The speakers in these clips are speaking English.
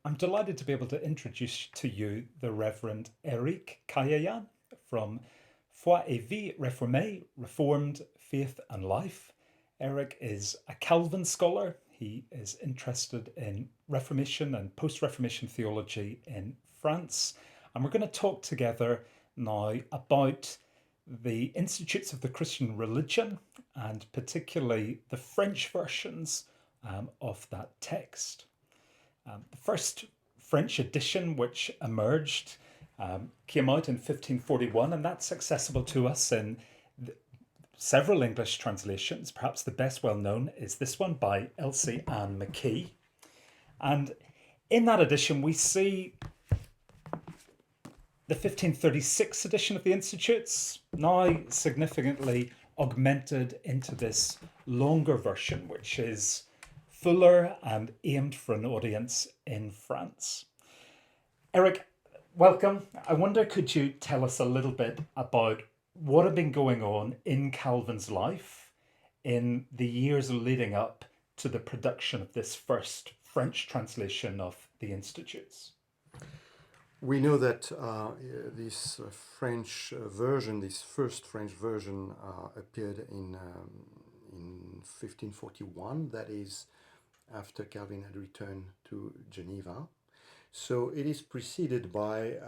I'm delighted to be able to introduce to you the Reverend Eric Kayayan from Foi et Vie Réformée, Reformed Faith and Life. Eric is a Calvin scholar. He is interested in Reformation and post-Reformation theology in France. And we're going to talk together now about the Institutes of the Christian Religion and particularly the French versions of that text. The first French edition, which emerged, came out in 1541, and that's accessible to us in several English translations. Perhaps the best well known is this one by Elsie Ann McKee. And in that edition, we see the 1536 edition of the Institutes, now significantly augmented into this longer version, which is fuller and aimed for an audience in France. Eric, welcome. I wonder, could you tell us a little bit about what had been going on in Calvin's life in the years leading up to the production of this first French translation of the Institutes? We know that this French version, this first French version, appeared in 1541. That is, after Calvin had returned to Geneva. So it is preceded by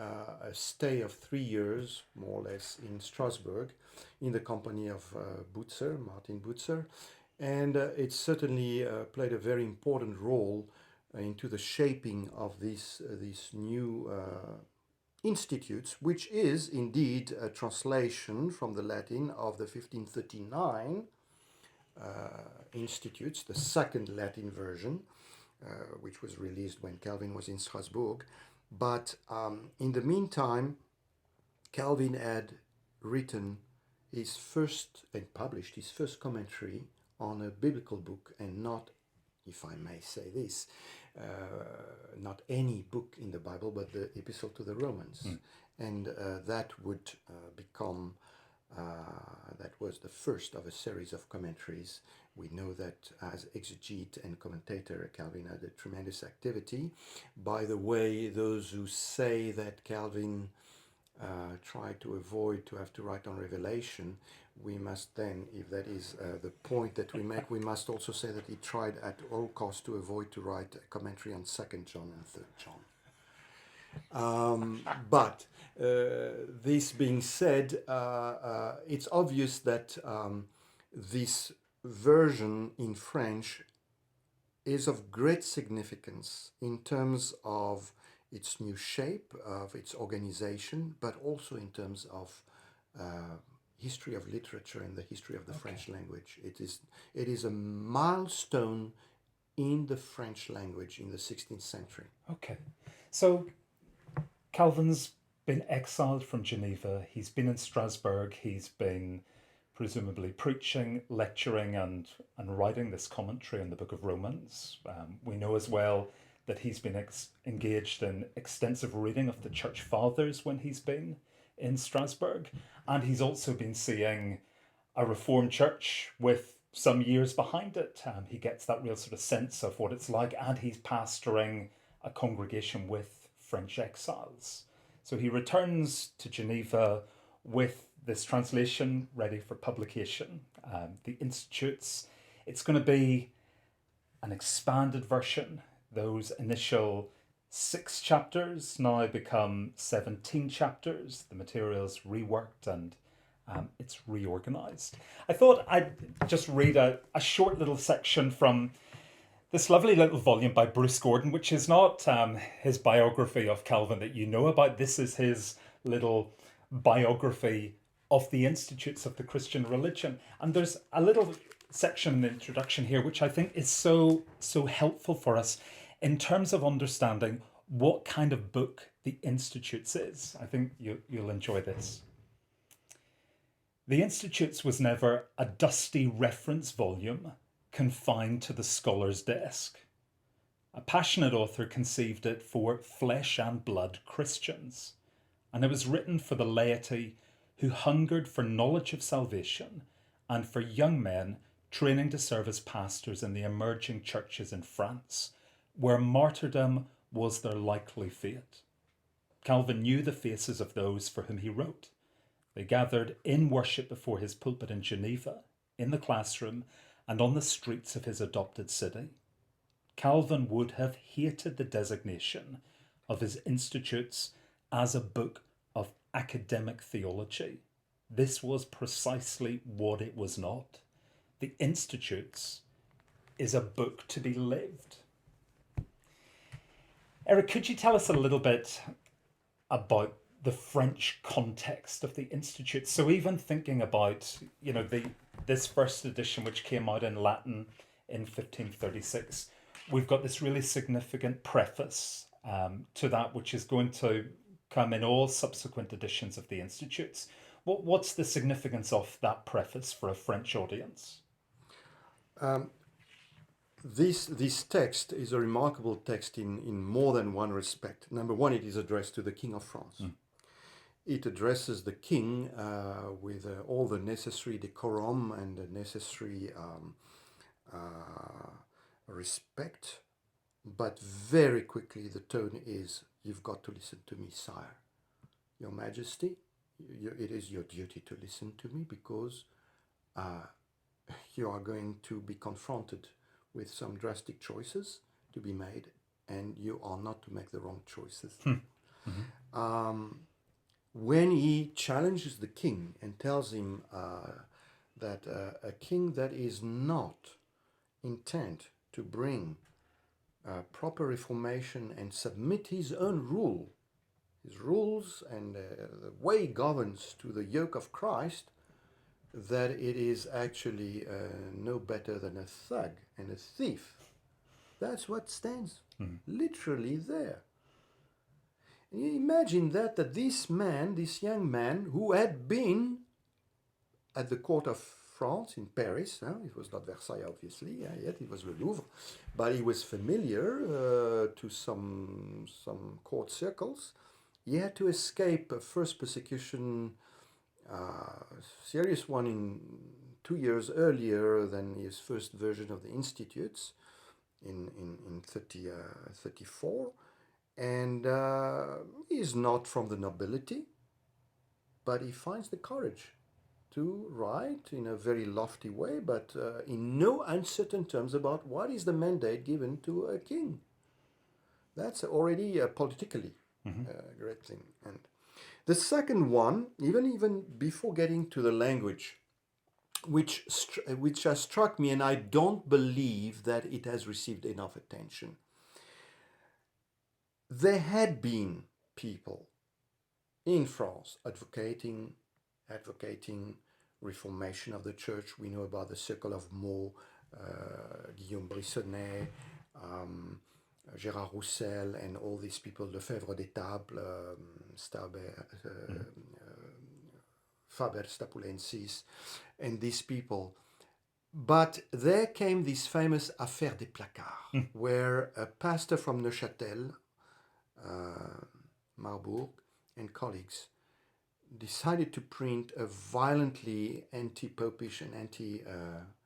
a stay of 3 years, more or less, in Strasbourg, in the company of Martyn Cowan, and it certainly played a very important role into the shaping of these new institutes, which is indeed a translation from the Latin of the 1539 institutes, the second Latin version, which was released when Calvin was in Strasbourg. But in the meantime, Calvin had written his first and published his first commentary on a biblical book, and not, if I may say this, not any book in the Bible, but the Epistle to the Romans. And that would become, that was the first of a series of commentaries. We know that as exegete and commentator, Calvin had a tremendous activity. By the way, those who say that Calvin tried to avoid to have to write on Revelation, we must then, if that is the point that we make, we must also say that he tried at all costs to avoid to write a commentary on 2nd John and 3rd John. But this being said, it's obvious that this version in French is of great significance in terms of its new shape, of its organization, but also in terms of history of literature and the history of the French language. It is a milestone in the French language in the 16th century. Okay. So Calvin's been exiled from Geneva. He's been in Strasbourg. He's been presumably preaching, lecturing, and writing this commentary on the Book of Romans. We know as well that he's been engaged in extensive reading of the Church Fathers when he's been in Strasbourg. And he's also been seeing a Reformed church with some years behind it. He gets that real sort of sense of what it's like, and he's pastoring a congregation with French exiles. So he returns to Geneva with this translation ready for publication. The Institutes, it's going to be an expanded version. Those initial 6 chapters now become 17 chapters. The material's reworked and it's reorganized. I thought I'd just read a short little section from this lovely little volume by Bruce Gordon, which is not his biography of Calvin that you know about. This is his little biography of the Institutes of the Christian Religion. And there's a little section in the introduction here which I think is so helpful for us in terms of understanding what kind of book the Institutes is. I think you'll enjoy this. The Institutes was never a dusty reference volume confined to the scholar's desk. A passionate author conceived it for flesh and blood Christians, and it was written for the laity who hungered for knowledge of salvation and for young men training to serve as pastors in the emerging churches in France, where martyrdom was their likely fate. Calvin knew the faces of those for whom he wrote. They gathered in worship before his pulpit in Geneva, in the classroom, and on the streets of his adopted city. Calvin would have hated the designation of his Institutes as a book of academic theology. This was precisely what it was not. The Institutes is a book to be lived. Eric, could you tell us a little bit about the French context of the Institute? So even thinking about, this first edition, which came out in Latin in 1536, we've got this really significant preface to that, which is going to come in all subsequent editions of the Institutes. What's the significance of that preface for a French audience? This text is a remarkable text in more than one respect. Number one, it is addressed to the King of France. It addresses the king with all the necessary decorum and the necessary respect, but very quickly the tone is, "You've got to listen to me, sire. Your Majesty, it is your duty to listen to me because you are going to be confronted with some drastic choices to be made, and you are not to make the wrong choices." When he challenges the king and tells him that a king that is not intent to bring proper reformation and submit his own rules and the way he governs to the yoke of Christ, that it is actually no better than a thug and a thief. That's what stands literally there. And you imagine that this young man, who had been at the court of France in Paris, it was not Versailles obviously, yet it was the Louvre, but he was familiar to some court circles. He had to escape a first persecution, serious one in 2 years earlier than his first version of the Institutes in 34. And he's not from the nobility, but he finds the courage to write in a very lofty way, but in no uncertain terms about what is the mandate given to a king. That's already politically a great thing. And the second one, even before getting to the language, which has struck me, and I don't believe that it has received enough attention. There had been people in France advocating reformation of the church. We know about the Circle of Meaux, Guillaume Brissonnet, Gérard Roussel, and all these people, Lefebvre d'Etaples, Faber Stapulensis, and these people. But there came this famous affaire des placards, where a pastor from Neuchâtel, Marbourg, and colleagues decided to print a violently anti-popish and anti-Roman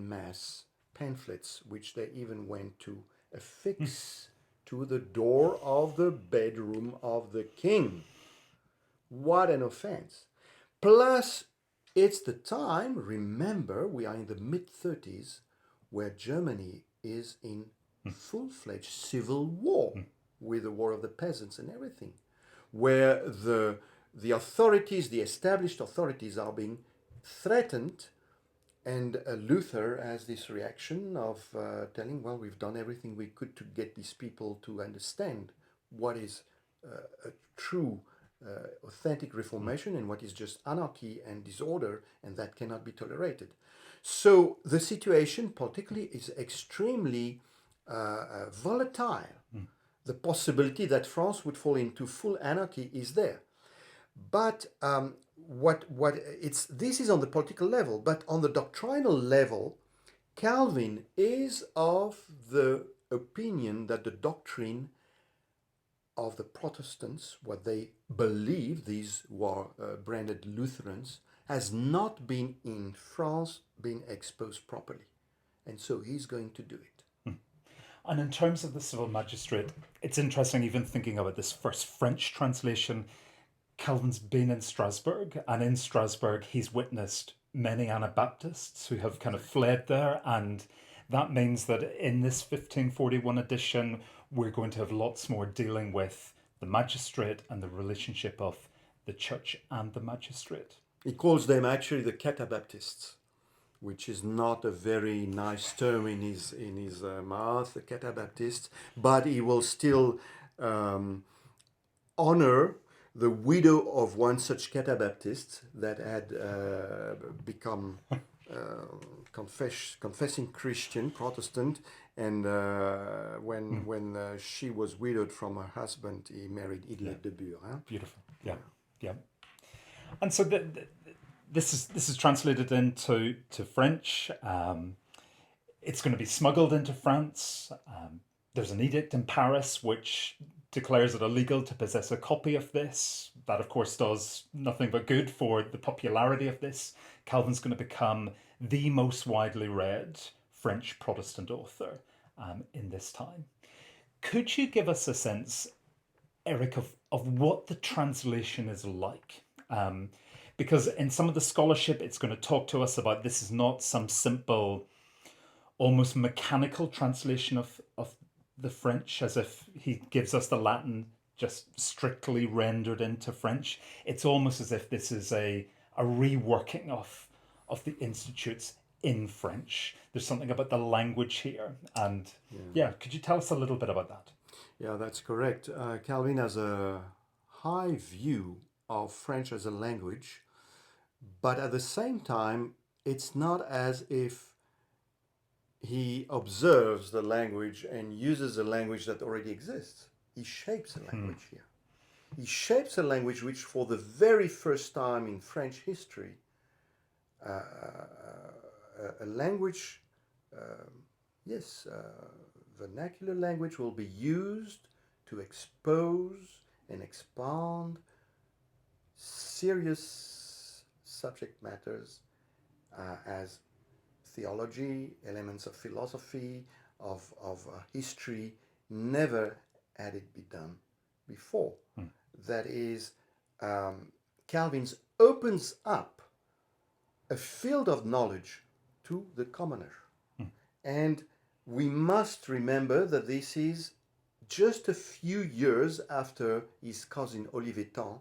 Mass pamphlets, which they even went to affix to the door of the bedroom of the king. What an offense. Plus, it's the time, remember, we are in the mid-30s, where Germany is in full-fledged civil war, with the War of the Peasants and everything, where the authorities, the established authorities, are being threatened, and Luther has this reaction of telling, well, we've done everything we could to get these people to understand what is a true, authentic reformation and what is just anarchy and disorder, and that cannot be tolerated. So the situation politically is extremely volatile. The possibility that France would fall into full anarchy is there. But this is on the political level, but on the doctrinal level, Calvin is of the opinion that the doctrine of the Protestants, what they believe, these who are branded Lutherans, has not been in France been exposed properly. And so he's going to do it. And in terms of the civil magistrate, it's interesting even thinking about this first French translation. Calvin's been in Strasbourg, and in Strasbourg, he's witnessed many Anabaptists who have kind of fled there. And that means that in this 1541 edition, we're going to have lots more dealing with the magistrate and the relationship of the church and the magistrate. He calls them actually the Catabaptists, which is not a very nice term in his mouth, the Catabaptists, but he will still honor the widow of one such Catabaptist that had become confessing Christian, Protestant, and when she was widowed from her husband, he married Idlet de Bure. Huh? Beautiful, yeah. And so this is translated into French. It's going to be smuggled into France. There's an edict in Paris which declares it illegal to possess a copy of this. That, of course, does nothing but good for the popularity of this. Calvin's going to become the most widely read French Protestant author in this time. Could you give us a sense, Eric, of what the translation is like? Because in some of the scholarship, it's going to talk to us about this is not some simple, almost mechanical translation of the French, as if he gives us the Latin just strictly rendered into French. It's almost as if this is a reworking of the institutes in French. There's something about the language here. And could you tell us a little bit about that? Yeah, that's correct. Calvin has a high view of French as a language, but at the same time, it's not as if he observes the language and uses a language that already exists. He shapes a language here. He shapes a language which, for the very first time in French history, a language, vernacular language will be used to expose and expound serious subject matters as theology, elements of philosophy, of history. Never had it been done before. That is, Calvin's opens up a field of knowledge to the commoner. And we must remember that this is just a few years after his cousin Olivetan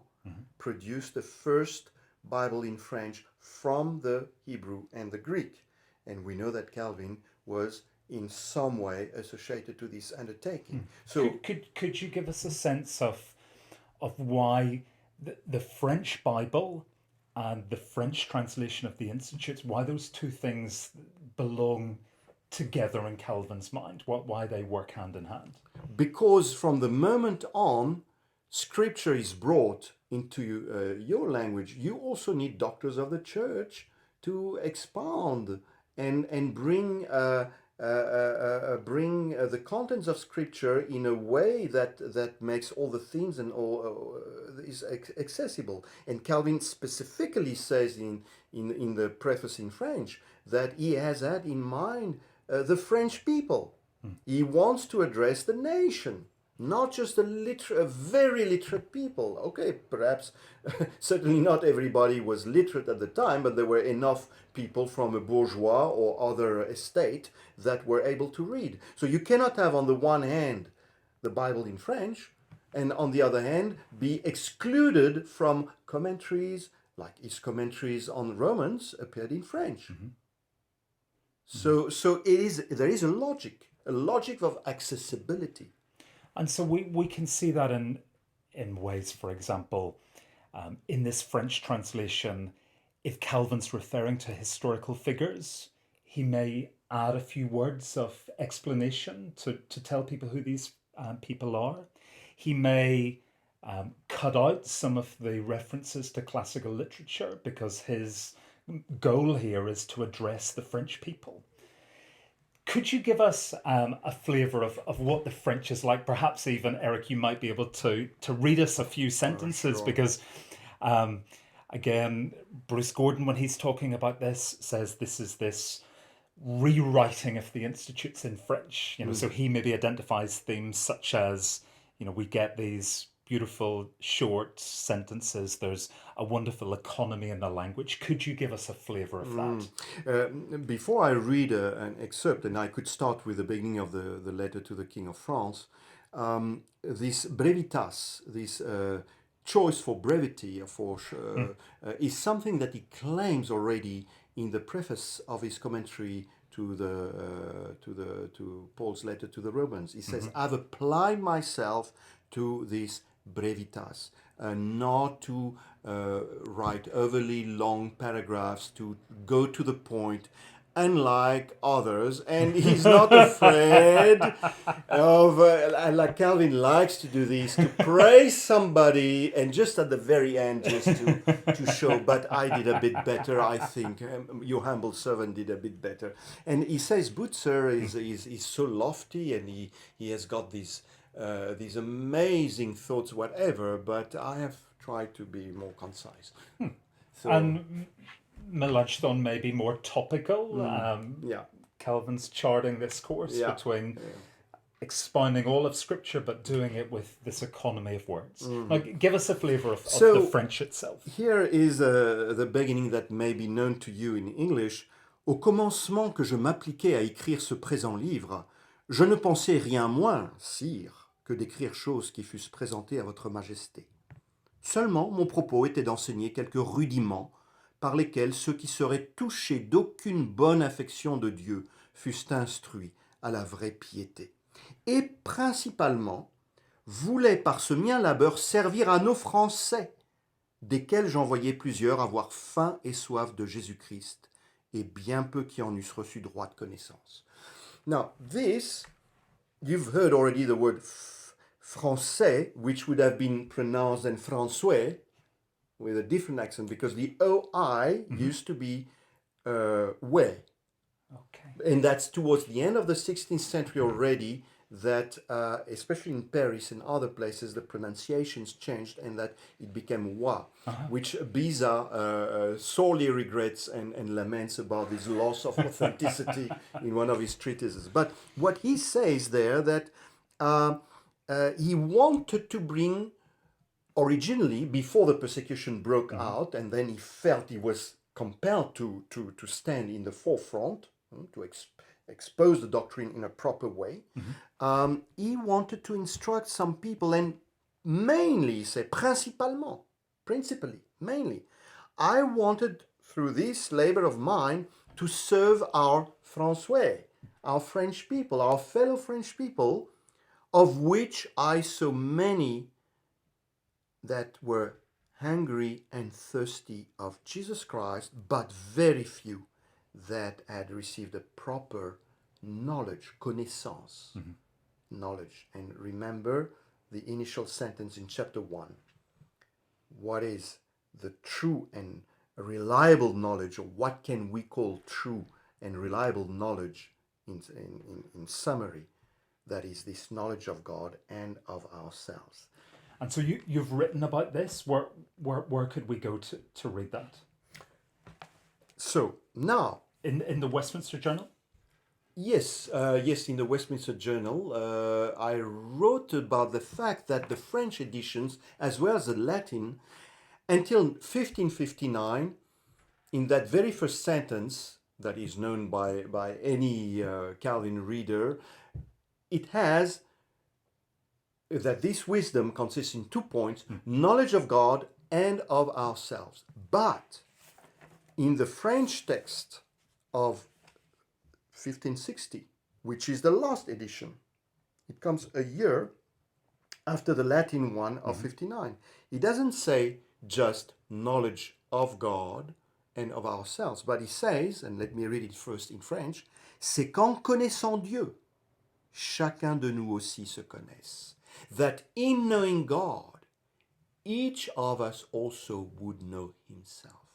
produced the first Bible in French from the Hebrew and the Greek. And we know that Calvin was in some way associated to this undertaking. So could you give us a sense of why the French Bible and the French translation of the Institutes, why those two things belong together in Calvin's mind, why they work hand in hand? Because from the moment on, Scripture is brought into your language, you also need doctors of the church to expound and bring the contents of Scripture in a way that makes all the things and all is accessible. And Calvin specifically says in the preface in French that he has had in mind the French people. He wants to address the nation, not just a very literate people. Okay, perhaps certainly not everybody was literate at the time, but there were enough people from a bourgeois or other estate that were able to read. So you cannot have on the one hand the Bible in French and on the other hand be excluded from commentaries, like his commentaries on Romans appeared in French. So there is a logic of accessibility. And so we can see that in ways, for example, in this French translation, if Calvin's referring to historical figures, he may add a few words of explanation to tell people who these people are. He may cut out some of the references to classical literature because his goal here is to address the French people. Could you give us a flavour of what the French is like? Perhaps even, Eric, you might be able to read us a few sentences, sure. Because, again, Bruce Gordon, when he's talking about this, says this is this rewriting of the institutes in French. So he maybe identifies themes such as, we get these beautiful short sentences. There's a wonderful economy in the language. Could you give us a flavour of that? Before I read an excerpt, and I could start with the beginning of the letter to the King of France, this brevitas, this choice for brevity, is something that he claims already in the preface of his commentary to Paul's letter to the Romans. He says, "I've applied myself to this brevitas, not to write overly long paragraphs, to go to the point, unlike others." And he's not afraid of, like Calvin likes to do this, to praise somebody and just at the very end just to show, but I did a bit better, I think. Your humble servant did a bit better. And he says Butzer is so lofty, and he has got these amazing thoughts, whatever, but I have tried to be more concise. So, And Melanchthon may be more topical. Calvin's charting this course between expounding all of Scripture, but doing it with this economy of words. Like, give us a flavour of the French itself. Here is the beginning that may be known to you in English. Au commencement que je m'appliquais à écrire ce présent livre, je ne pensais rien moins, sire, que d'écrire choses qui fussent présentées à votre majesté. Seulement, mon propos était d'enseigner quelques rudiments par lesquels ceux qui seraient touchés d'aucune bonne affection de Dieu fussent instruits à la vraie piété. Et principalement, voulais par ce mien labeur servir à nos Français, desquels j'en voyais plusieurs avoir faim et soif de Jésus-Christ, et bien peu qui en eussent reçu droit de connaissance. Now, this, you've heard already the word français, which would have been pronounced in François, with a different accent, because the OI used to be way. Okay. And that's towards the end of the 16th century already, that especially in Paris and other places, the pronunciations changed and that it became wa, which Beza sorely regrets and laments about this loss of authenticity in one of his treatises. But what he says there, that he wanted to bring, originally, before the persecution broke out, and then he felt he was compelled to stand in the forefront, to expose the doctrine in a proper way. He wanted to instruct some people, and mainly, principally, mainly, I wanted, through this labor of mine, to serve our Français, our French people, our fellow French people, of which I saw many that were hungry and thirsty of Jesus Christ, but very few that had received a proper knowledge, connaissance, knowledge. And remember the initial sentence in chapter 1. What is the true and reliable knowledge, or what can we call true and reliable knowledge in summary? That is this knowledge of God and of ourselves. And so you've written about this. Where could we go to read that? So now, in the Westminster Journal? Yes, in the Westminster Journal, I wrote about the fact that the French editions, as well as the Latin, until 1559, in that very first sentence that is known by any Calvin reader, it has that this wisdom consists in 2 points: knowledge of God and of ourselves. But in the French text of 1560, which is the last edition, it comes a year after the Latin one of 59. It doesn't say just knowledge of God and of ourselves, but he says, and let me read it first in French, c'est qu'en connaissant Dieu, chacun de nous aussi se connaisse. That in knowing God, each of us also would know himself.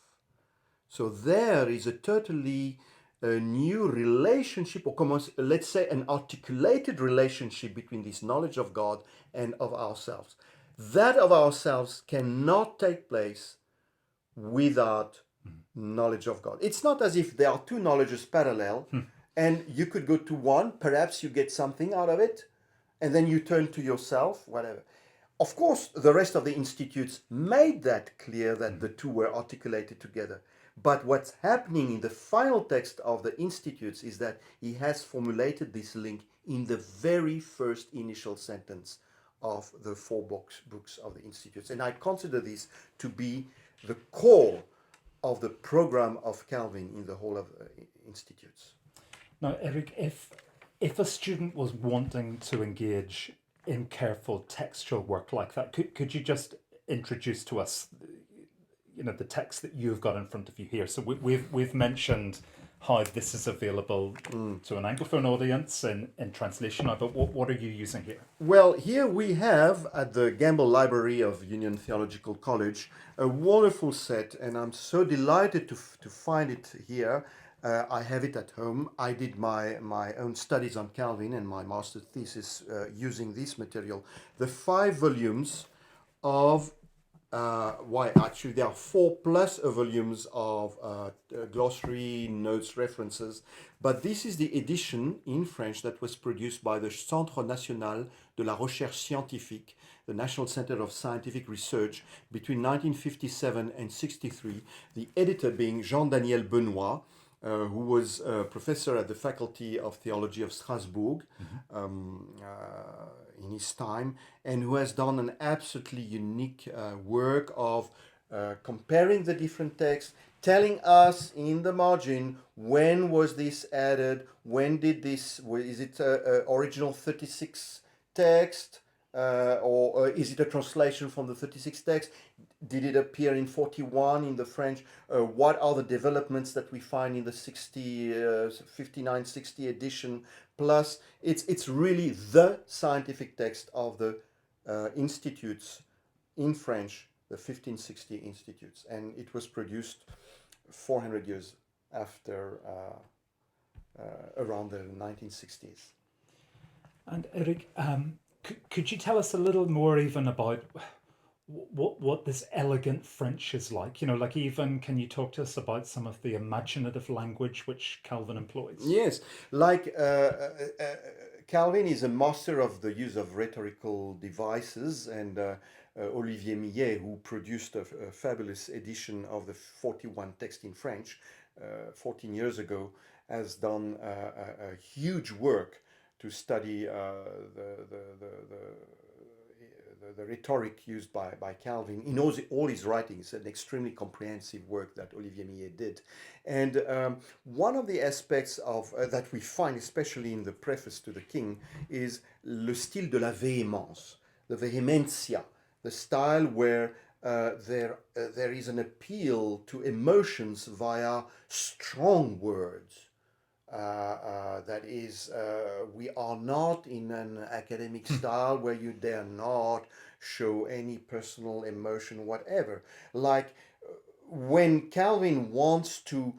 So there is a totally new relationship, or let's say an articulated relationship between this knowledge of God and of ourselves. That of ourselves cannot take place without knowledge of God. It's not as if there are two knowledges parallel And you could go to one, perhaps you get something out of it, and then you turn to yourself, whatever. Of course, the rest of the institutes made that clear that the two were articulated together. But what's happening in the final text of the institutes is that he has formulated this link in the very first initial sentence of the four books of the institutes. And I consider this to be the core of the program of Calvin in the whole of institutes. Now, Eric, if a student was wanting to engage in careful textual work like that, could you just introduce to us, the text that you've got in front of you here? So we've mentioned how this is available to an Anglophone audience in translation. But what are you using here? Well, here we have at the Gamble Library of Union Theological College a wonderful set, and I'm so delighted to find it here. I have it at home. I did my own studies on Calvin and my master's thesis using this material. The 5 volumes of actually there are 4 plus volumes of glossary, notes, references, but this is the edition in French that was produced by the Centre National de la Recherche Scientifique, the National Center of Scientific Research, between 1957 and 63, the editor being Jean-Daniel Benoit, who was a professor at the Faculty of Theology of Strasbourg in his time, and who has done an absolutely unique work of comparing the different texts, telling us in the margin when was this added, when did this, is it original 36 text, or is it a translation from the 36 text? Did it appear in 41 in the French? What are the developments that we find in the 59-60 edition? Plus, it's really the scientific text of the institutes in French, the 1560 institutes. And it was produced 400 years after, around the 1960s. And Eric, could you tell us a little more even about what this elegant French is like? Like even can you talk to us about some of the imaginative language which Calvin employs? Yes, like Calvin is a master of the use of rhetorical devices, and Olivier Millet, who produced a fabulous edition of the 41 text in French 14 years ago, has done a huge work to study the rhetoric used by Calvin in all his writings. An extremely comprehensive work that Olivier Millet did. And one of the aspects of that we find, especially in the preface to the King, is le style de la véhémence, the vehementia, the style where there is an appeal to emotions via strong words. That is, we are not in an academic style where you dare not show any personal emotion, whatever. Like when Calvin wants to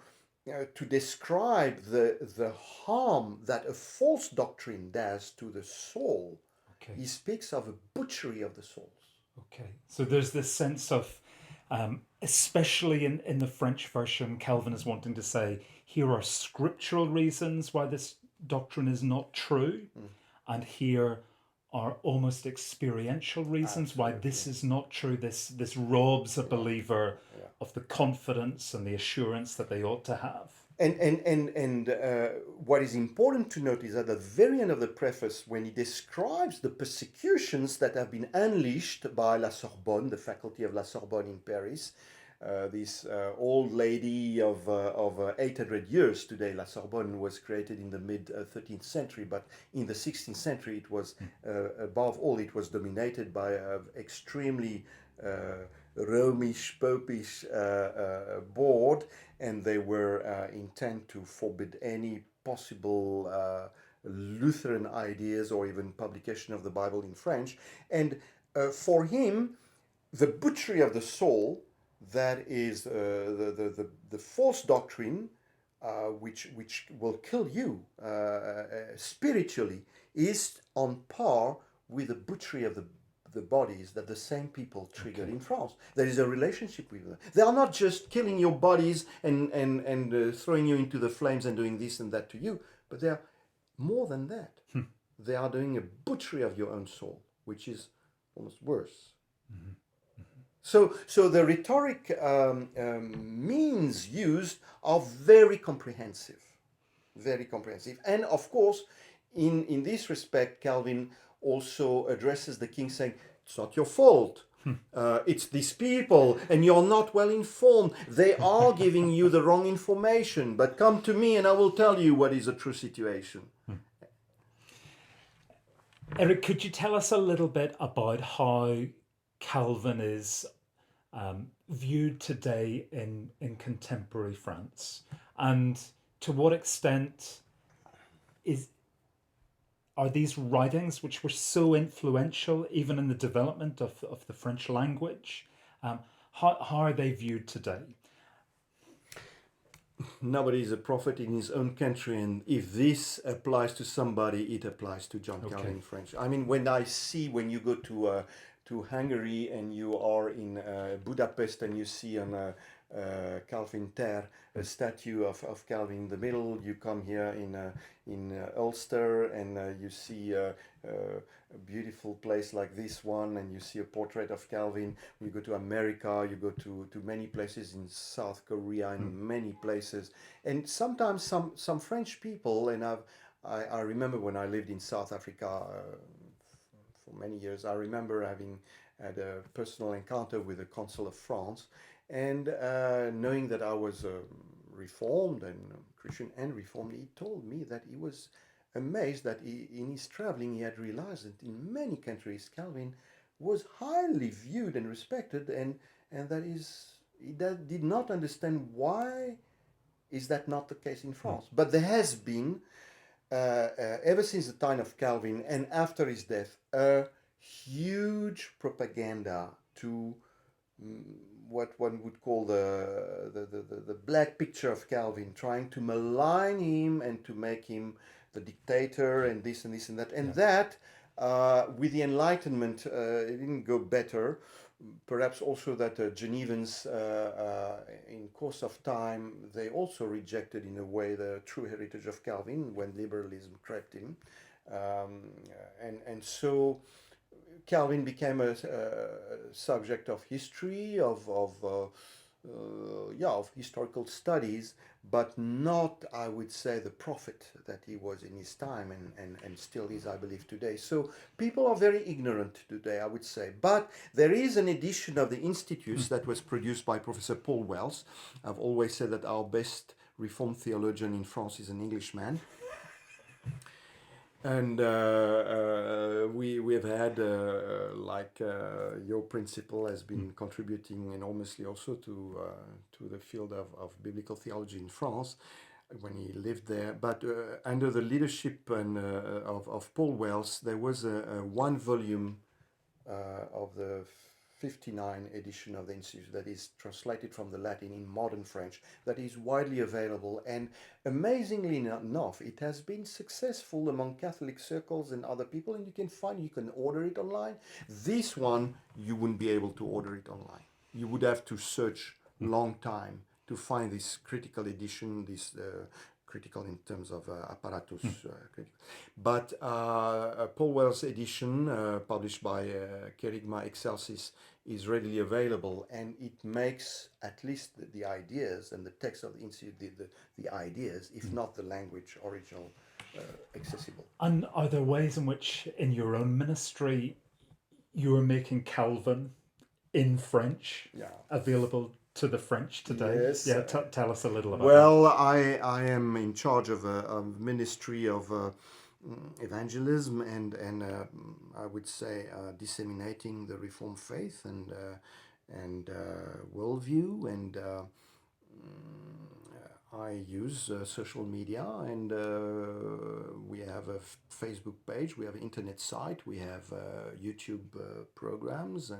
describe the harm that a false doctrine does to the soul, he speaks of a butchery of the souls. Okay, so there's this sense of, especially in the French version, Calvin is wanting to say, here are scriptural reasons why this doctrine is not true, and here are almost experiential reasons why this is not true. This robs a believer of the confidence and the assurance that they ought to have. And what is important to note is at the very end of the preface, when he describes the persecutions that have been unleashed by La Sorbonne, the faculty of La Sorbonne in Paris, this old lady of 800 years today. La Sorbonne was created in the mid 13th century, but in the 16th century it was, above all, it was dominated by extremely Romish, Popish board, and they were intent to forbid any possible Lutheran ideas or even publication of the Bible in French. And for him, the butchery of the soul, that is the false doctrine, which will kill you spiritually, is on par with the butchery of the bodies that the same people triggered in France. There is a relationship with them. They are not just killing your bodies and throwing you into the flames and doing this and that to you, but they are more than that. They are doing a butchery of your own soul, which is almost worse. So the rhetoric means used are very comprehensive, and of course, in this respect, Calvin also addresses the king, saying, "It's not your fault. It's these people, and you're not well informed. They are giving you the wrong information. But come to me, and I will tell you what is a true situation." Eric, could you tell us a little bit about how Calvin is viewed today in contemporary France, and to what extent are these writings, which were so influential even in the development of the French language, how are they viewed today? Nobody is a prophet in his own country, and if this applies to somebody, it applies to John Calvin French. I mean, when you go to Hungary and you are in Budapest and you see on Calvin Terre a statue of Calvin in the middle, you come here in Ulster and you see a beautiful place like this one, and you see a portrait of Calvin. When you go to America, you go to many places in South Korea, and many places, and sometimes some French people, and I remember when I lived in South Africa for many years, I remember having had a personal encounter with the Consul of France, and knowing that I was Reformed and Christian and Reformed, he told me that he was amazed that in his traveling he had realized that in many countries Calvin was highly viewed and respected, and that he did not understand why is that not the case in France. But there has been ever since the time of Calvin and after his death a huge propaganda to what one would call the black picture of Calvin, trying to malign him and to make him the dictator and this and this and that. And that, with the Enlightenment, it didn't go better. Perhaps also that Genevans, in course of time, they also rejected in a way the true heritage of Calvin when liberalism crept in. And so Calvin became a subject of history, of historical studies, but not, I would say, the prophet that he was in his time and still is, I believe, today. So people are very ignorant today, I would say. But there is an edition of the Institutes that was produced by Professor Paul Wells. I've always said that our best Reformed theologian in France is an Englishman. And we have had, your principal has been contributing enormously also to the field of biblical theology in France when he lived there. But under the leadership of Paul Wells, there was a one volume of the 59 edition of the Institute that is translated from the Latin in modern French, that is widely available, and amazingly enough it has been successful among Catholic circles and other people, and you can order it online. This one you wouldn't be able to order it online. You would have to search long time to find this critical edition, this critical in terms of apparatus. But Paul Wells' edition, published by Kerygma Excelsis, is readily available, and it makes at least the ideas and the text of the Institute, the ideas, if not the language original, accessible. And are there ways in which, in your own ministry, you are making Calvin in French available to the French today? Yes. Yeah, tell us a little about well, that. I am in charge of a ministry of evangelism and I would say disseminating the Reformed faith and worldview, and I use social media, and we have a Facebook page, we have an internet site, we have YouTube programs,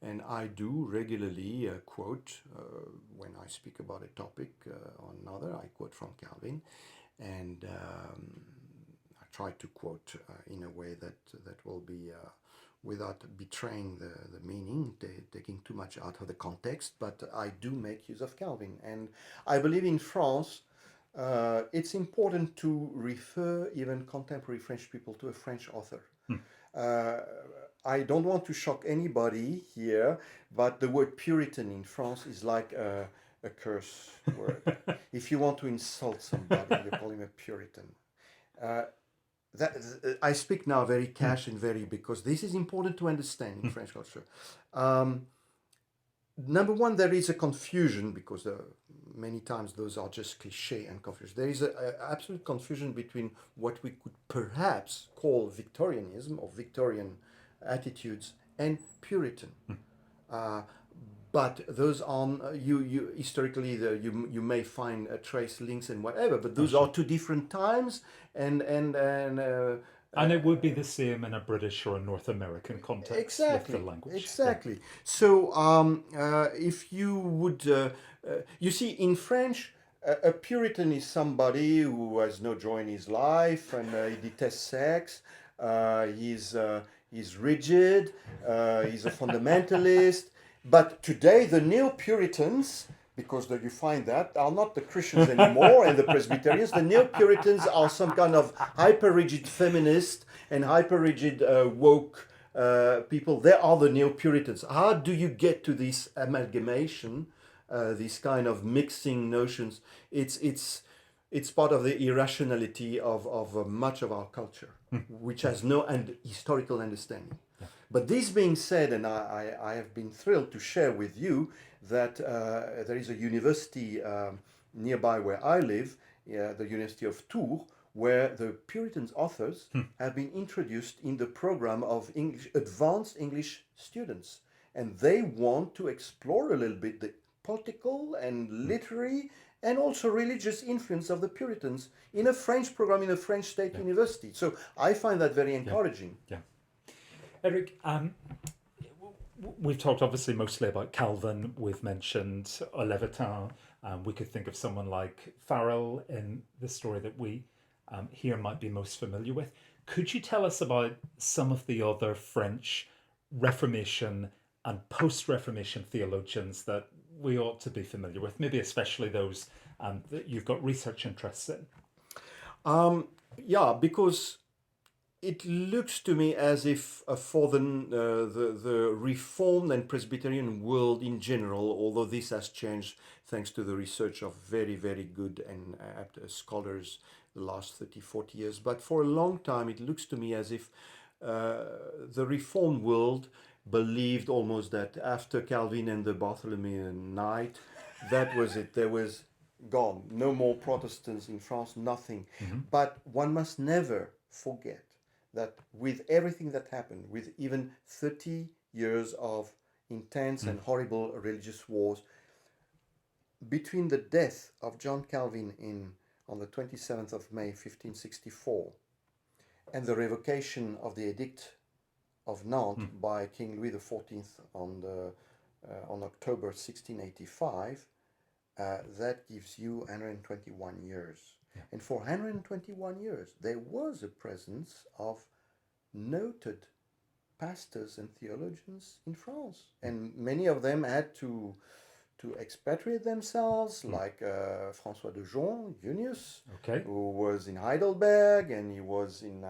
and I do regularly quote when I speak about a topic or another. I quote from Calvin, and I try to quote in a way that will be without betraying the meaning, taking too much out of the context, but I do make use of Calvin. And I believe in France, It's important to refer even contemporary French people to a French author. Uh, I don't want to shock anybody here, but the word Puritan in France is like a curse word. If you want to insult somebody, you call him a Puritan. Uh, I speak now very cash and very because this is important to understand in French culture. Um, Number one, there is a confusion because many times those are just cliche and confusion. There is an absolute confusion between what we could perhaps call Victorianism or Victorian attitudes and Puritan. Uh, but those are you historically you may find trace links and whatever, but those are two different times and And it would be the same in a British or a North American context with the exactly, language. exactly. So, if you would, you see, in French, a Puritan is somebody who has no joy in his life and he detests sex. He's rigid. He's a fundamentalist. But today, the neo-Puritans, because you find that, are not the Christians anymore and the Presbyterians. The neo-Puritans are some kind of hyper-rigid feminist and hyper-rigid woke people. They are the neo-Puritans. How do you get to this amalgamation, this kind of mixing notions? It's part of the irrationality of much of our culture, which has no historical understanding. But this being said, and I have been thrilled to share with you that there is a university nearby where I live, the University of Tours, where the Puritans authors have been introduced in the program of advanced English students. And they want to explore a little bit the political and literary and also religious influence of the Puritans in a French program in a French state university. So I find that very encouraging. Yeah. Eric, we've talked obviously mostly about Calvin. We've mentioned Levitin. We could think of someone like Farel in the story that we here might be most familiar with. Could you tell us about some of the other French Reformation and post-Reformation theologians that we ought to be familiar with, maybe especially those that you've got research interests in? Yeah, because it looks to me as if for the Reformed and Presbyterian world in general, although this has changed thanks to the research of very, very good and apt scholars the last 30, 40 years, but for a long time it looks to me as if the Reformed world believed almost that after Calvin and the Bartholomean Night, that was it. There was gone. No more Protestants in France, nothing. But one must never forget that with everything that happened, with even 30 years of intense and horrible religious wars, between the death of John Calvin on the 27th of May 1564 and the revocation of the Edict of Nantes by King Louis XIV on October 1685, that gives you 121 years. Yeah. And for 121 years, there was a presence of noted pastors and theologians in France. And many of them had to expatriate themselves, like François de Jon, Junius, who was in Heidelberg, and he was in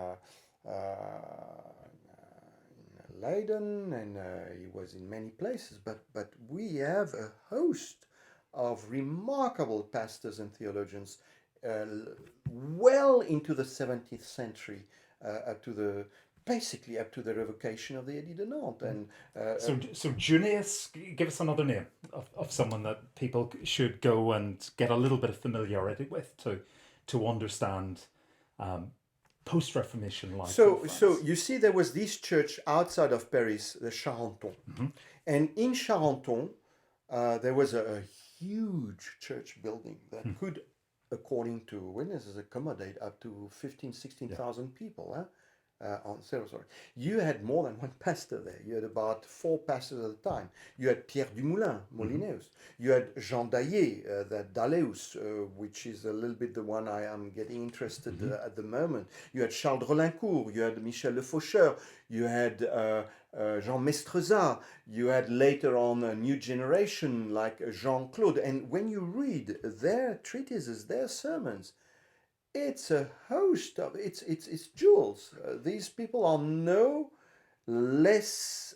Leiden, and he was in many places. But we have a host of remarkable pastors and theologians well into the 17th century, basically up to the revocation of the Edit de Nantes. And so Junius, give us another name of someone that people should go and get a little bit of familiarity with to understand post-Reformation life. So you see, there was this church outside of Paris, the Charenton, and in Charenton there was a huge church building that could, according to witnesses, accommodate up to 15,000, 16,000 people. on several stories. You had more than one pastor there. You had about 4 pastors at the time. You had Pierre Dumoulin, Molineus. You had Jean Daillé, that Daleus, which is a little bit the one I am getting interested at the moment. You had Charles Drelincourt. You had Michel Le Faucheur. You had Jean Mestrezat. You had later on a new generation like Jean-Claude. And when you read their treatises, their sermons, it's a host of it's jewels. These people are no less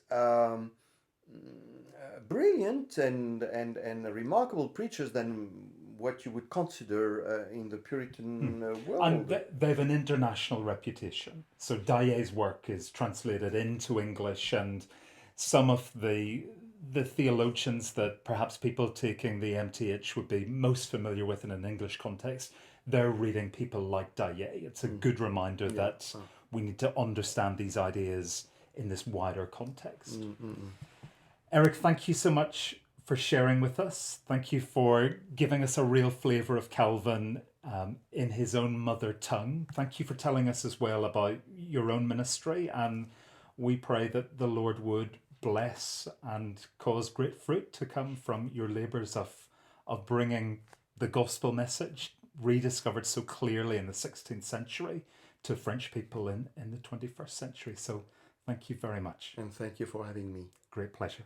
brilliant and remarkable preachers than what you would consider in the Puritan world. And they have an international reputation. So Daillé's work is translated into English, and some of the theologians that perhaps people taking the MTH would be most familiar with in an English context, they're reading people like Daillé. It's a good reminder that we need to understand these ideas in this wider context. Eric, thank you so much for sharing with us. Thank you for giving us a real flavour of Calvin in his own mother tongue. Thank you for telling us as well about your own ministry, and we pray that the Lord would bless and cause great fruit to come from your labours of bringing the gospel message rediscovered so clearly in the 16th century to French people in the 21st century. So thank you very much. And thank you for having me. Great pleasure.